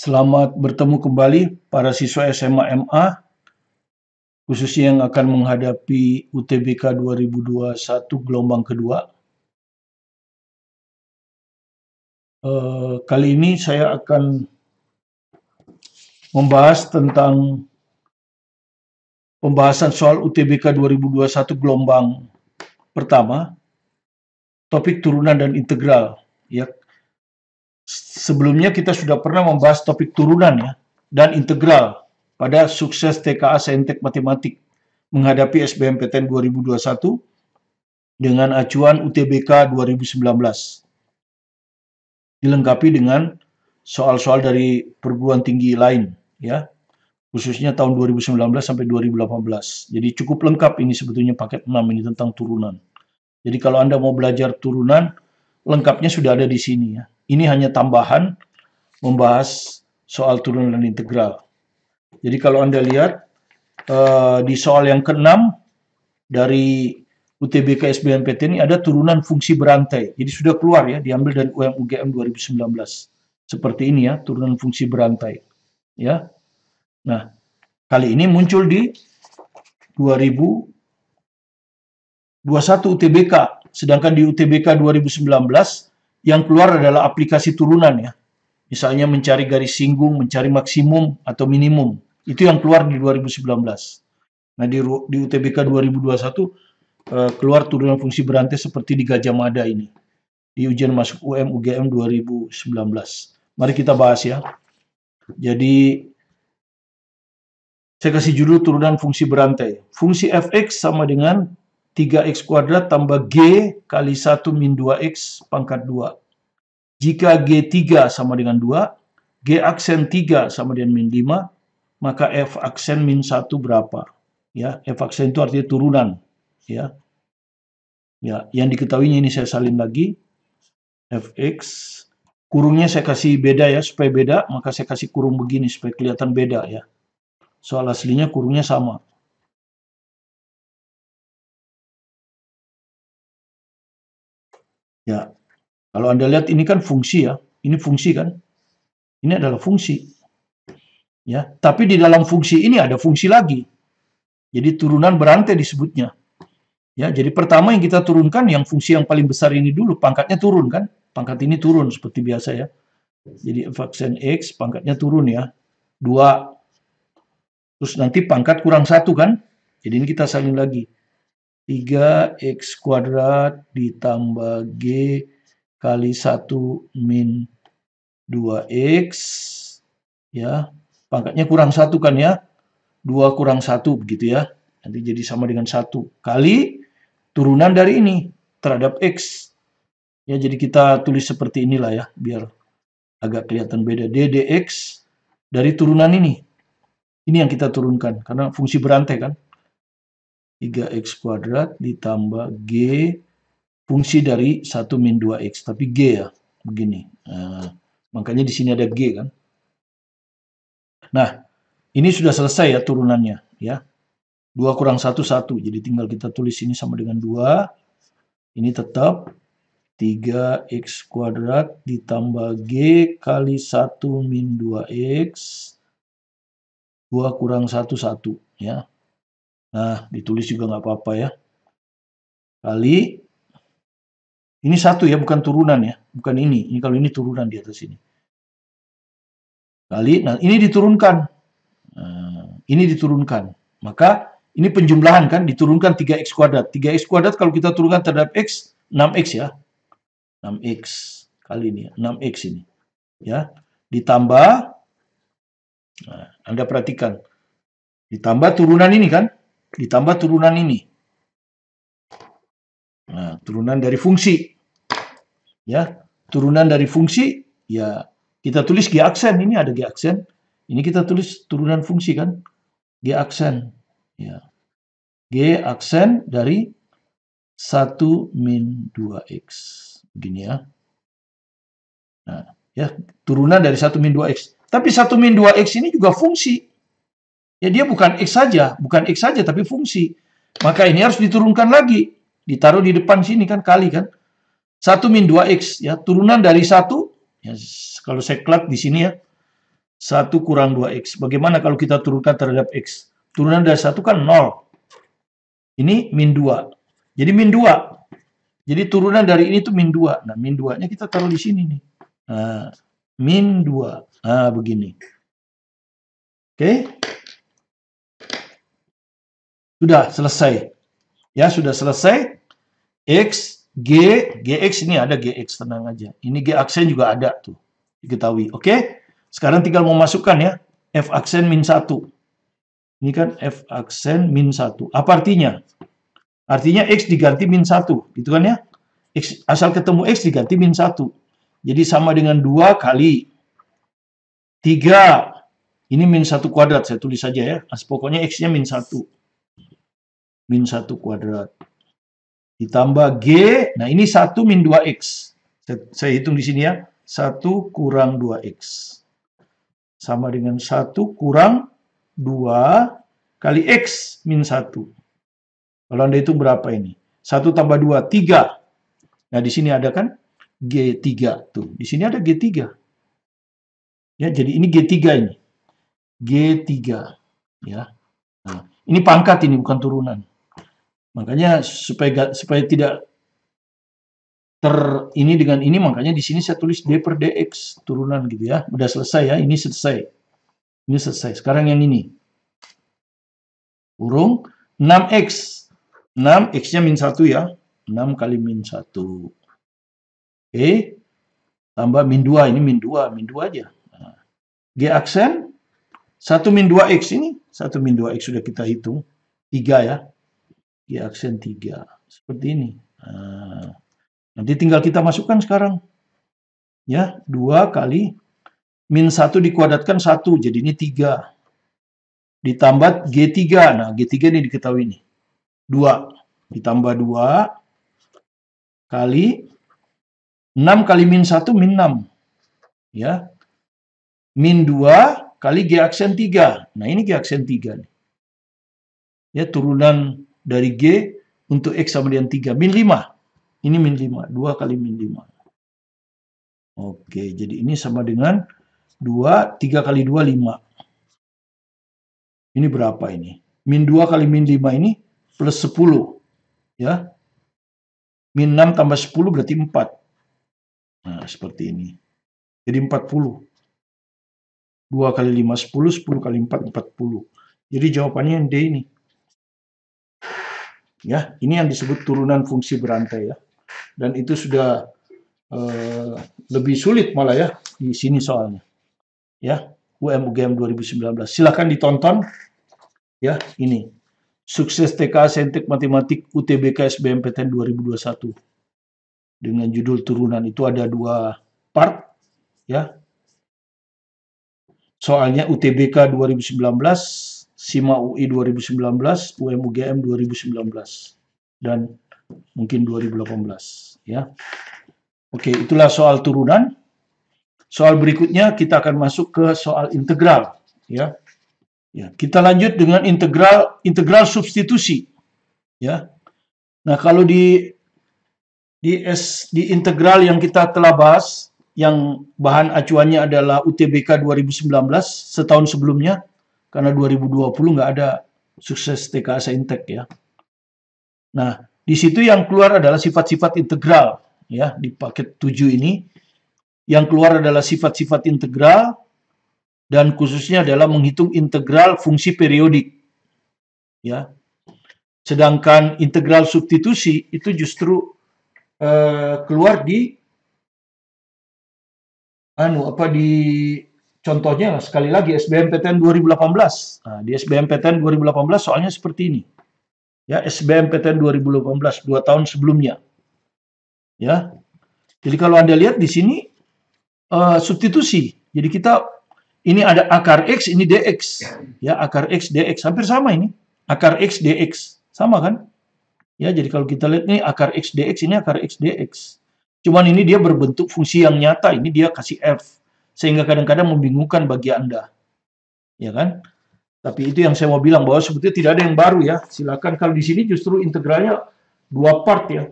Selamat bertemu kembali para siswa SMA MA, khususnya yang akan menghadapi UTBK 2021 gelombang kedua. Kali ini saya akan membahas tentang pembahasan soal UTBK 2021 gelombang pertama, topik turunan dan integral. Ya, sebelumnya kita sudah pernah membahas topik turunan ya dan integral pada sukses TKA Saintek Matematik menghadapi SBMPTN 2021 dengan acuan UTBK 2019. Dilengkapi dengan soal-soal dari perguruan tinggi lain ya, khususnya tahun 2019 sampai 2018. Jadi cukup lengkap ini sebetulnya paket 6 ini tentang turunan. Jadi kalau Anda mau belajar turunan, lengkapnya sudah ada di sini ya. Ini hanya tambahan membahas soal turunan dan integral. Jadi kalau Anda lihat di soal yang ke-6 dari UTBK SBMPTN ini ada turunan fungsi berantai. Jadi sudah keluar ya, diambil dari UM/UGM 2019. Seperti ini ya, turunan fungsi berantai. Ya. Nah, kali ini muncul di 2021 UTBK, sedangkan di UTBK 2019 yang keluar adalah aplikasi turunan ya. Misalnya mencari garis singgung, mencari maksimum atau minimum. Itu yang keluar di 2019. Nah, di UTBK 2021 keluar turunan fungsi berantai seperti di Gajah Mada ini. Di ujian masuk UM/UGM 2019. Mari kita bahas ya. Jadi saya kasih judul turunan fungsi berantai. Fungsi fx sama dengan 3x kuadrat tambah g kali 1 min 2x pangkat 2. Jika g3 sama dengan 2, g aksen 3 sama dengan min 5, maka f aksen min 1 berapa? Ya, f aksen itu artinya turunan. Ya, yang diketahuinya ini saya salin lagi. Fx, kurungnya saya kasih beda ya, supaya beda, maka saya kasih kurung begini supaya kelihatan beda ya. Soal aslinya kurungnya sama. Ya, kalau Anda lihat ini kan fungsi ya, ini fungsi kan, ini adalah fungsi. Ya, tapi di dalam fungsi ini ada fungsi lagi. Jadi turunan berantai disebutnya. Ya, jadi pertama yang kita turunkan yang fungsi yang paling besar ini dulu, pangkatnya turun kan? Pangkat ini turun seperti biasa ya. Jadi f aksen x pangkatnya turun ya. 2. Terus nanti pangkat kurang 1 kan? Jadi ini kita salin lagi. 3x kuadrat ditambah g kali 1 min 2x. Ya, pangkatnya kurang 1 kan ya? 2 kurang 1 begitu ya. Nanti jadi sama dengan 1 kali turunan dari ini terhadap x. Ya, jadi kita tulis seperti inilah ya, biar agak kelihatan beda. D dx dari turunan ini. Ini yang kita turunkan, karena fungsi berantai kan. 3x kuadrat ditambah g, fungsi dari 1 min 2x. Tapi g ya, begini. Nah, makanya di sini ada g kan. Nah, ini sudah selesai ya turunannya. Ya. 2 kurang 1, 1. Jadi tinggal kita tulis ini sama dengan 2. Ini tetap 3x kuadrat ditambah g kali 1 min 2x. 2 kurang 1, 1. Ya. Nah, ditulis juga nggak apa-apa ya. Kali, ini 1 ya, bukan turunan ya. Bukan ini. Ini kalau ini turunan di atas ini. Kali, nah ini diturunkan. Nah, ini diturunkan. Maka, ini penjumlahan kan, diturunkan 3x kuadrat. 3x kuadrat kalau kita turunkan terhadap x, 6x ya. 6x kali ini, 6x ini. Ya, ditambah, nah, Anda perhatikan. Ditambah turunan ini kan, ditambah turunan ini. Nah, turunan dari fungsi. Ya, turunan dari fungsi, ya kita tulis G aksen, ini ada G aksen. Ini kita tulis turunan fungsi kan, G aksen. Ya. G aksen dari 1 min 2x. Begini ya. Nah, ya, turunan dari 1 min 2x. Tapi 1 min 2x ini juga fungsi. Ya, dia bukan x saja, bukan x saja tapi fungsi. Maka ini harus diturunkan lagi. Ditaruh di depan sini kan, kali kan. 1 min 2x ya, turunan dari 1 ya, kalau saya klat di sini ya. 1 kurang 2X. Bagaimana kalau kita turunkan terhadap X? Turunan dari 1 kan 0. Ini min 2. Jadi min 2. Jadi turunan dari ini tuh min 2. Nah, min 2-nya kita taruh di sini nih. Nah, min 2. Nah, begini. Oke. Sudah selesai. Ya, sudah selesai. X, G, GX ini ada GX, tenang aja. Ini G aksen juga ada tuh. Diketahui. Oke. Sekarang tinggal memasukkan ya. F aksen min 1. Ini kan F aksen min 1. Apa artinya? Artinya X diganti min 1. Gitu kan ya? X, asal ketemu X diganti min 1. Jadi sama dengan 2 kali 3. Ini min 1 kuadrat. Saya tulis saja ya. Pokoknya X-nya min 1. Min 1 kuadrat. Ditambah G. Nah ini 1 min 2X. Saya hitung di sini ya. 1 kurang 2X. Sama dengan 1 kurang 2 kali X min 1. Kalau Anda hitung berapa ini? 1 tambah 2, 3. Nah, di sini ada kan G3. Tuh, di sini ada G3. Ya, jadi ini G3 ini. G3. Ya. Nah, ini pangkat ini, bukan turunan. Makanya supaya tidak ini dengan ini, makanya di sini saya tulis D per DX. Turunan gitu ya. Udah selesai ya, ini selesai. Ini selesai. Sekarang yang ini. Kurung 6X. 6, X-nya min 1 ya. 6 kali min 1. Oke. Tambah min 2. Ini min 2. Min 2 aja. Nah. G aksen. 1 min 2X ini. 1 min 2X sudah kita hitung. 3 ya. G aksen 3. Seperti ini. Nah. Nanti tinggal kita masukkan sekarang. Ya. 2 kali min 1 dikuadratkan 1. Jadi ini 3. Ditambah G3. Nah, G3 ini diketahui nih. 2 ditambah 2 kali 6 kali min 1 min 6 ya, min 2 kali G aksen 3. Nah ini G aksen 3 nih. Ya, turunan dari G untuk X sama dengan 3 min 5. Ini min 5, 2 kali min 5. Oke, jadi ini sama dengan 2, 3 kali 2 5. Ini berapa ini? Min 2 kali min 5 ini plus 10, ya. Min 6 tambah 10 berarti 4. Nah, seperti ini. Jadi 40. 2 kali 5, 10, 10 kali 4, 40. Jadi jawabannya yang D ini. Ya, ini yang disebut turunan fungsi berantai ya. Dan itu sudah lebih sulit malah ya di sini soalnya. Ya, UM/UGM 2019. Silakan ditonton. Ya, ini. Sukses TK Saintek Matematik UTBK SBMPTN 2021 dengan judul turunan. Itu ada 2 part ya. Soalnya UTBK 2019, SIMA UI 2019, UM/UGM 2019 dan mungkin 2018 ya. Oke, itulah soal turunan. Soal berikutnya kita akan masuk ke soal integral ya. Ya, kita lanjut dengan integral substitusi. Ya. Nah, kalau di integral yang kita telah bahas, yang bahan acuannya adalah UTBK 2019 setahun sebelumnya, karena 2020 nggak ada sukses TK Saintek ya. Nah, di situ yang keluar adalah sifat-sifat integral ya, di paket 7 ini. Yang keluar adalah sifat-sifat integral dan khususnya adalah menghitung integral fungsi periodik. Ya. Sedangkan integral substitusi itu justru keluar di contohnya sekali lagi SBMPTN 2018. Nah, di SBMPTN 2018 soalnya seperti ini. Ya, SBMPTN 2018 2 tahun sebelumnya. Ya. Jadi kalau Anda lihat di sini substitusi. Jadi kita ini ada akar X, ini DX. Ya, akar X, DX. Hampir sama ini. Akar X, DX. Sama kan? Ya, jadi kalau kita lihat ini akar X, DX, ini akar X, DX. Cuman ini dia berbentuk fungsi yang nyata. Ini dia kasih F. Sehingga kadang-kadang membingungkan bagi Anda. Ya kan? Tapi itu yang saya mau bilang, bahwa sebetulnya tidak ada yang baru ya. Silakan, kalau di sini justru integralnya 2 part ya.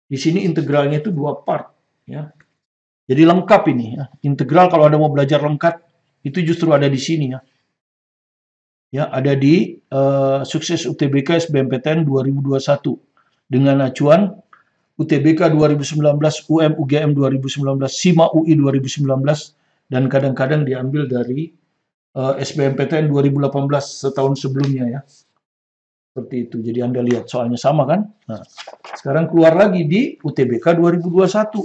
Di sini integralnya itu 2 part. Ya. Jadi lengkap ini ya. Integral kalau Anda mau belajar lengkap itu justru ada di sini ya. Ya, ada di Sukses UTBK SBMPTN 2021 dengan acuan UTBK 2019, UM UGM 2019, SIMA UI 2019, dan kadang-kadang diambil dari SBMPTN 2018 setahun sebelumnya ya. Seperti itu. Jadi Anda lihat soalnya sama kan? Nah, sekarang keluar lagi di UTBK 2021.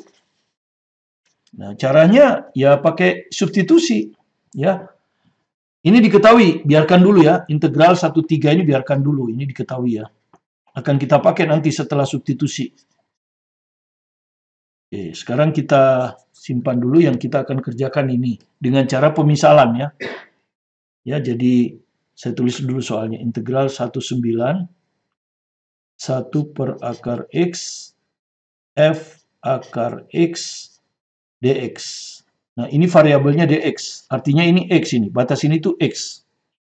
Nah, caranya ya pakai substitusi ya. Ini diketahui, biarkan dulu ya. Integral 1/3 ini biarkan dulu, ini diketahui ya. Akan kita pakai nanti setelah substitusi. Oke, sekarang kita simpan dulu yang kita akan kerjakan ini dengan cara pemisalan ya. Ya, jadi saya tulis dulu soalnya integral 19 1 per akar X F akar X dx. Nah, ini variabelnya dx. Artinya ini X ini. Batas ini tuh X.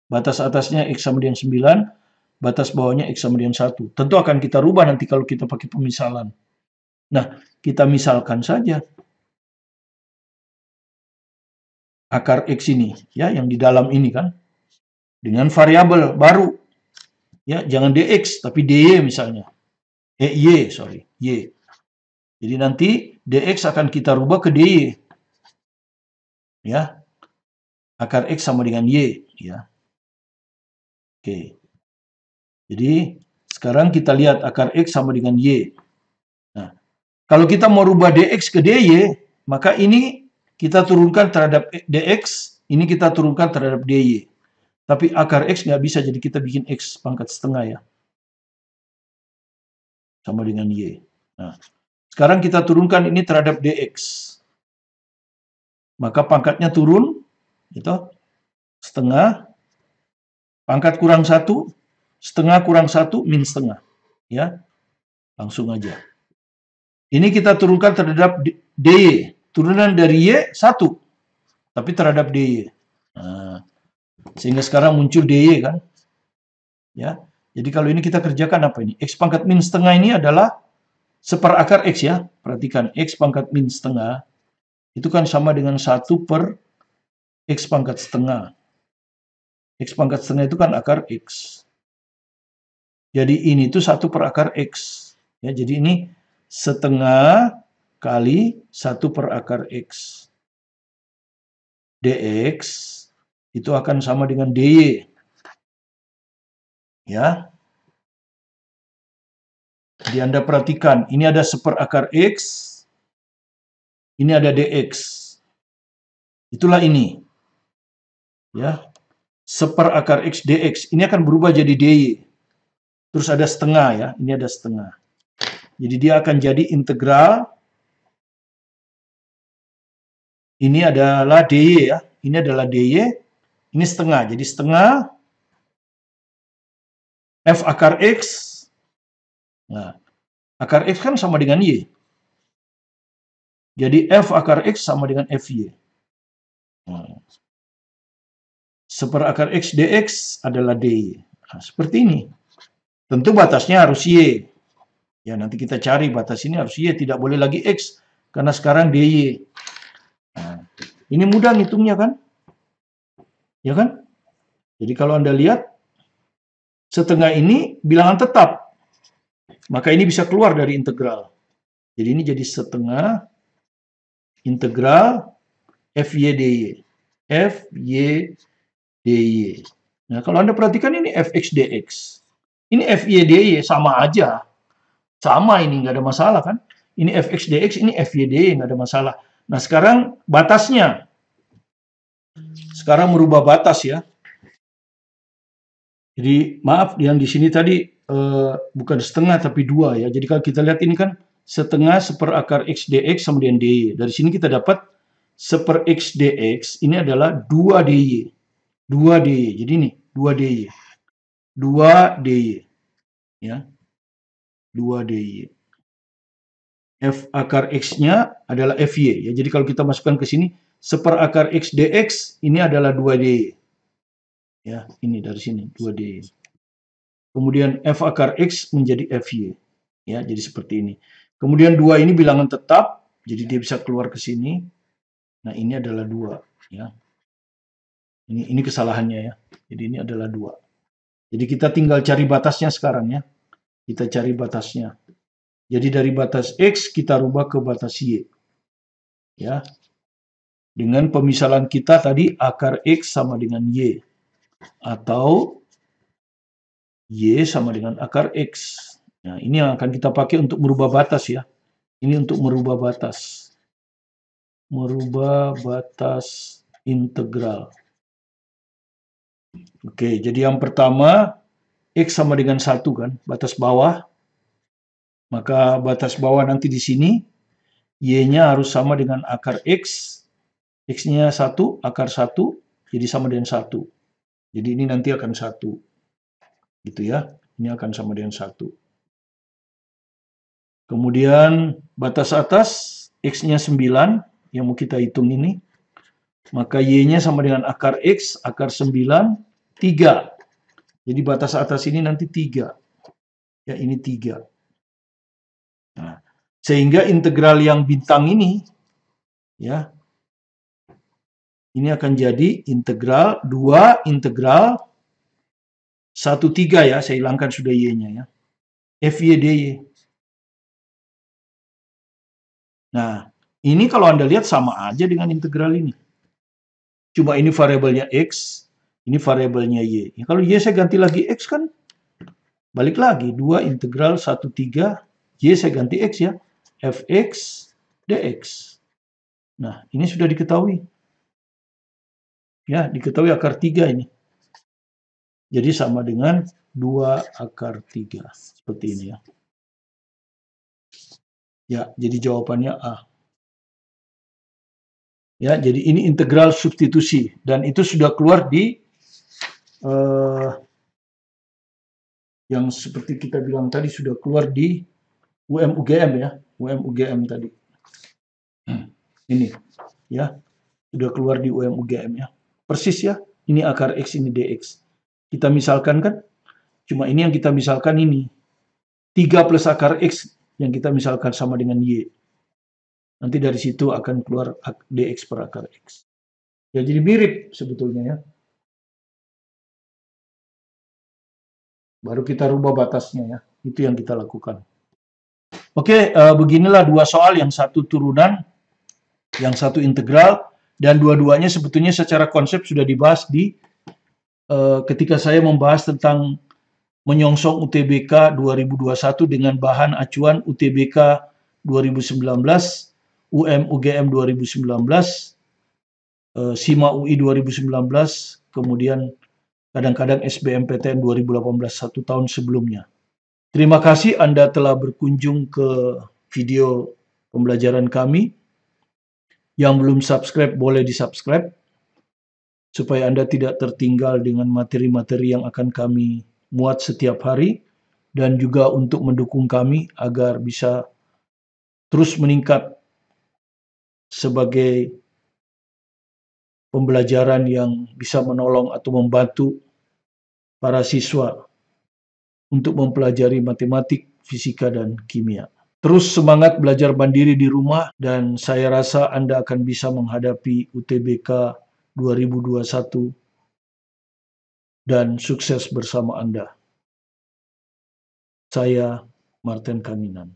Batas atasnya X sama dengan 9. Batas bawahnya X sama dengan 1. Tentu akan kita rubah nanti kalau kita pakai pemisalan. Nah, kita misalkan saja akar X ini. Ya, yang di dalam ini kan. Dengan variabel baru. Ya, jangan dx, tapi dy misalnya. Y. Jadi nanti dx akan kita rubah ke dy. Ya, akar X sama dengan Y, ya. Oke. Jadi, sekarang kita lihat akar X sama dengan Y. Nah, kalau kita mau rubah dx ke dy, maka ini kita turunkan terhadap dx, ini kita turunkan terhadap dy. Tapi akar X nggak bisa, jadi kita bikin X pangkat setengah ya. Sama dengan Y. Nah, sekarang kita turunkan ini terhadap dx. Maka pangkatnya turun, gitu. Setengah, pangkat kurang 1, setengah kurang 1, min setengah. Ya, langsung aja. Ini kita turunkan terhadap dy. Turunan dari y 1, tapi terhadap dy. Nah, sehingga sekarang muncul dy kan. Ya, jadi kalau ini kita kerjakan apa ini? X pangkat min setengah ini adalah seperakar X ya. Perhatikan, X pangkat min setengah itu kan sama dengan 1 per X pangkat setengah. X pangkat setengah itu kan akar X. Jadi ini tuh 1 per akar X. Ya, jadi ini setengah kali 1 per akar X. Dx itu akan sama dengan dy. Ya. Jadi Anda perhatikan, ini ada seperakar X, ini ada dx. Itulah ini. Ya. Seperakar X dx, ini akan berubah jadi dy. Terus ada setengah ya, ini ada setengah. Jadi dia akan jadi integral. Ini adalah dy ya, ini adalah dy, ini setengah. Jadi setengah f akar X. Nah, akar X kan sama dengan y. Jadi f akar X sama dengan fy. Nah, seperakar X dx adalah dy. Nah, seperti ini. Tentu batasnya harus y. Ya, nanti kita cari batas ini harus y, tidak boleh lagi X. Karena sekarang dy. Nah, ini mudah ngitungnya kan? Ya kan? Jadi kalau Anda lihat, setengah ini bilangan tetap. Maka ini bisa keluar dari integral. Jadi ini jadi setengah integral fy dy. Fy dy. Nah, kalau Anda perhatikan ini fx dx. Ini fy dy sama aja. Sama ini, nggak ada masalah kan? Ini fx dx, ini fy dy, nggak ada masalah. Nah, sekarang batasnya. Sekarang merubah batas ya. Jadi, maaf, yang di sini tadi bukan setengah, tapi 2 ya. Jadi, kalau kita lihat ini kan setengah seperakar x dx sama dengan dy. Dari sini kita dapat seper x dx, ini adalah 2 dy. 2 dy. Jadi ini, 2 dy. 2 dy. Ya. 2 dy. F akar X-nya adalah Fy. Ya, jadi kalau kita masukkan ke sini, seperakar X dx, ini adalah 2 dy. Ya, ini dari sini, 2 dy. Kemudian F akar X menjadi Fy. Ya, jadi seperti ini. Kemudian 2 ini bilangan tetap, jadi dia bisa keluar ke sini. Nah, ini adalah 2. Ya. Ini kesalahannya ya. Jadi ini adalah 2. Jadi kita tinggal cari batasnya sekarang ya. Kita cari batasnya. Jadi dari batas X kita rubah ke batas Y. Ya. Dengan pemisalan kita tadi akar X sama dengan Y. Atau Y sama dengan akar X. Nah, ini yang akan kita pakai untuk merubah batas ya. Ini untuk merubah batas. Merubah batas integral. Oke, jadi yang pertama, X sama dengan 1 kan, batas bawah. Maka batas bawah nanti di sini, Y-nya harus sama dengan akar X. X-nya 1, akar 1, jadi sama dengan 1. Jadi ini nanti akan 1. Gitu ya, ini akan sama dengan 1. Kemudian batas atas, X-nya 9, yang mau kita hitung ini. Maka Y-nya sama dengan akar X, akar 9, 3. Jadi batas atas ini nanti 3. Ya, ini 3. Nah, sehingga integral yang bintang ini, ya, ini akan jadi integral 2 integral 1, 3 ya, saya hilangkan sudah Y-nya ya. FY dy. Nah, ini kalau Anda lihat sama aja dengan integral ini. Cuma ini variabelnya X, ini variabelnya Y. Ya, kalau Y saya ganti lagi X kan, balik lagi. 2 integral 1, 3, Y saya ganti X ya. Fx dx. Nah, ini sudah diketahui. Ya, diketahui akar 3 ini. Jadi sama dengan 2 akar 3. Seperti ini ya. Ya, jadi jawabannya A. Ya, jadi ini integral substitusi. Dan itu sudah keluar di yang seperti kita bilang tadi, sudah keluar di UM-UGM ya. UM-UGM tadi. Ini ya. Sudah keluar di UM-UGM ya. Persis ya. Ini akar X, ini dx. Kita misalkan kan, cuma ini yang kita misalkan ini. 3 plus akar X yang kita misalkan sama dengan Y. Nanti dari situ akan keluar dx per akar X. Ya, jadi mirip sebetulnya ya. Baru kita rubah batasnya ya. Itu yang kita lakukan. Oke, beginilah 2 soal. Yang satu turunan, yang satu integral. Dan dua-duanya sebetulnya secara konsep sudah dibahas di ketika saya membahas tentang menyongsong UTBK 2021 dengan bahan acuan UTBK 2019, UM-UGM 2019, SIMA UI 2019, kemudian kadang-kadang SBMPTN 2018, 1 tahun sebelumnya. Terima kasih Anda telah berkunjung ke video pembelajaran kami. Yang belum subscribe boleh di-subscribe supaya Anda tidak tertinggal dengan materi-materi yang akan kami muat setiap hari, dan juga untuk mendukung kami agar bisa terus meningkat sebagai pembelajaran yang bisa menolong atau membantu para siswa untuk mempelajari matematik, fisika, dan kimia. Terus semangat belajar mandiri di rumah, dan saya rasa Anda akan bisa menghadapi UTBK 2021 dan sukses bersama Anda. Saya Martin Kaminan.